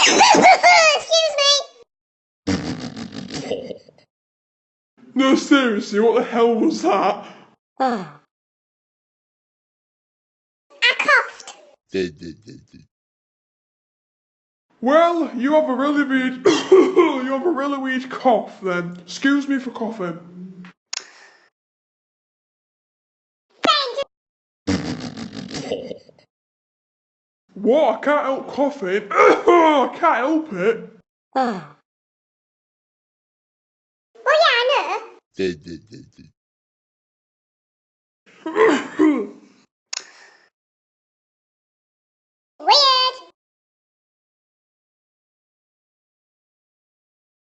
Excuse me. No, seriously, what the hell was that? I coughed. Well, you have a really weird, you have a really weird cough then. Excuse me for coughing. What? I can't help coughing. I can't help it. Well, yeah, I know.